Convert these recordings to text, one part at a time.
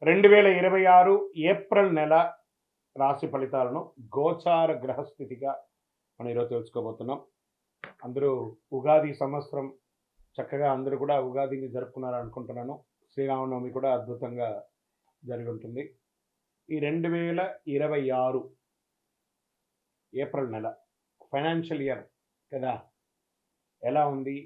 2026 April నెల రాశి ఫలితాలను గోచార గ్రహస్థితిగా మనం ఈరోజు తెలుసుకోబోతున్నాం. అందరూ ఉగాది సంవత్సరం చక్కగా అందరూ కూడా ఉగాదిని జరుపుకున్నారనుకుంటున్నాను. శ్రీరామనవమి కూడా అద్భుతంగా జరిగి ఉంటుంది. ఈ 2026 ఏప్రిల్ నెల ఫైనాన్షియల్ ఇయర్ కదా, ఎలా ఉంది,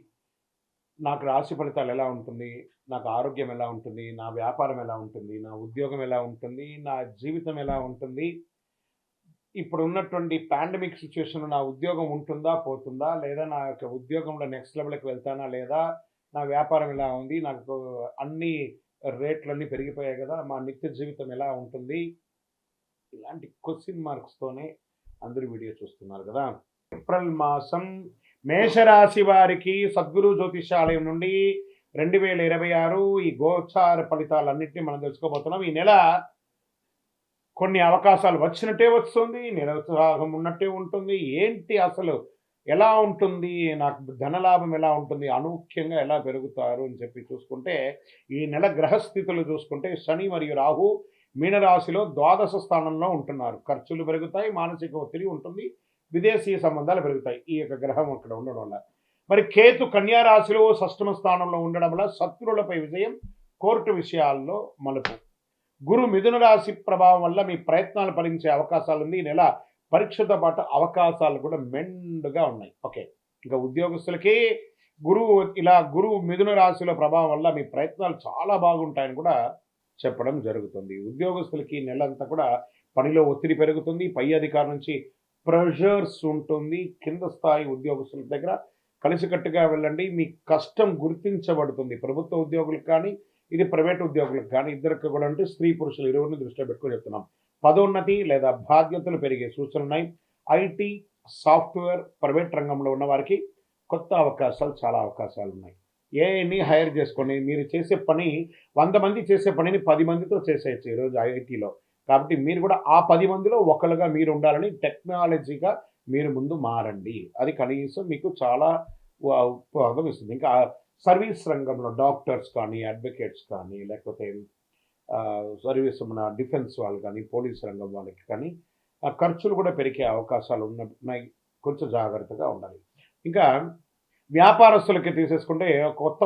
నాకు రాశి ఫలితాలు ఎలా ఉంటుంది, నాకు ఆరోగ్యం ఎలా ఉంటుంది, నా వ్యాపారం ఎలా ఉంటుంది, నా ఉద్యోగం ఎలా ఉంటుంది, నా జీవితం ఎలా ఉంటుంది, ఇప్పుడు ఉన్నటువంటి పాండమిక్ సిచ్యువేషన్లో నా ఉద్యోగం ఉంటుందా పోతుందా, లేదా నా యొక్క ఉద్యోగంలో నెక్స్ట్ లెవెల్కి వెళ్తానా లేదా, నా వ్యాపారం ఎలా ఉంది, నాకు అన్ని రేట్లన్నీ పెరిగిపోయాయి కదా, మా నిత్య జీవితం ఎలా ఉంటుంది, ఇలాంటి క్వశ్చన్ మార్క్స్తోనే అందరూ వీడియో చూస్తున్నారు కదా. ఏప్రిల్ మాసం మేషరాశి వారికి సద్గురు జ్యోతిషాలయం నుండి 2026 ఈ గోచార ఫలితాలన్నింటినీ మనం తెలుసుకోబోతున్నాం. ఈ నెల కొన్ని అవకాశాలు వచ్చినట్టే వస్తుంది, నిరుత్సాహం ఉన్నట్టే ఉంటుంది. ఏంటి అసలు ఎలా ఉంటుంది, నాకు ధనలాభం ఎలా ఉంటుంది, అనూఖ్యంగా ఎలా పెరుగుతారు అని చెప్పి చూసుకుంటే, ఈ నెల గ్రహస్థితులు చూసుకుంటే శని మరియు రాహు మీనరాశిలో ద్వాదశ స్థానంలో ఉంటున్నారు. ఖర్చులు పెరుగుతాయి, మానసిక ఒత్తిడి ఉంటుంది, విదేశీయ సంబంధాలు పెరుగుతాయి ఈ యొక్క గ్రహం అక్కడ ఉండడం వల్ల. మరి కేతు కన్యా రాశిలో షష్టమ స్థానంలో ఉండడం వల్ల శత్రువులపై విజయం, కోర్టు విషయాల్లో మలుపు. గురు మిథున రాశి ప్రభావం వల్ల మీ ప్రయత్నాలు ఫలించే అవకాశాలు ఉంది. ఈ నెల పరీక్షతో పాటు అవకాశాలు కూడా మెండుగా ఉన్నాయి. ఓకే, ఇంకా ఉద్యోగస్తులకి గురువు మిథున రాశిలో ప్రభావం వల్ల మీ ప్రయత్నాలు చాలా బాగుంటాయని కూడా చెప్పడం జరుగుతుంది. ఉద్యోగస్తులకి ఈ నెల అంతా కూడా పనిలో ఒత్తిడి పెరుగుతుంది, పై అధికారి నుంచి ప్రెషర్స్ ఉంటుంది. కింద స్థాయి ఉద్యోగస్తుల దగ్గర కలిసికట్టుగా వెళ్ళండి, మీ కష్టం గుర్తించబడుతుంది. ప్రభుత్వ ఉద్యోగులకు కానీ, ఇది ప్రైవేట్ ఉద్యోగులకు కానీ, ఇద్దరికి కూడా అంటే స్త్రీ పురుషులు ఇరువురిని దృష్టిలో పెట్టుకొని చెప్తున్నాం. పదోన్నతి లేదా బాధ్యతలు పెరిగే సూచనలు ఉన్నాయి. ఐటీ, సాఫ్ట్వేర్, ప్రైవేట్ రంగంలో ఉన్న వారికి కొత్త అవకాశాలు, చాలా అవకాశాలు ఉన్నాయి. ఏఐని హైర్ చేసుకోండి. మీరు చేసే పని 100 మంది చేసే పనిని 10 మందితో చేసేయచ్చు ఈరోజు ఐటీలో. కాబట్టి మీరు కూడా ఆ 10 మందిలో ఒకళ్ళుగా మీరు ఉండాలని టెక్నాలజీగా మీరు ముందు మారండి. అది కనీసం మీకు చాలా ఉపయోగం ఇస్తుంది. ఇంకా సర్వీస్ రంగంలో డాక్టర్స్ కానీ, అడ్వకేట్స్ కానీ, లేకపోతే సర్వీస్ మన డిఫెన్స్ వాళ్ళు కానీ, పోలీస్ రంగం వాళ్ళకి కానీ ఖర్చులు కూడా పెరిగే అవకాశాలు ఉన్నాయి. కొంచెం జాగ్రత్తగా ఉండాలి. ఇంకా వ్యాపారస్తులకి తీసేసుకుంటే కొత్త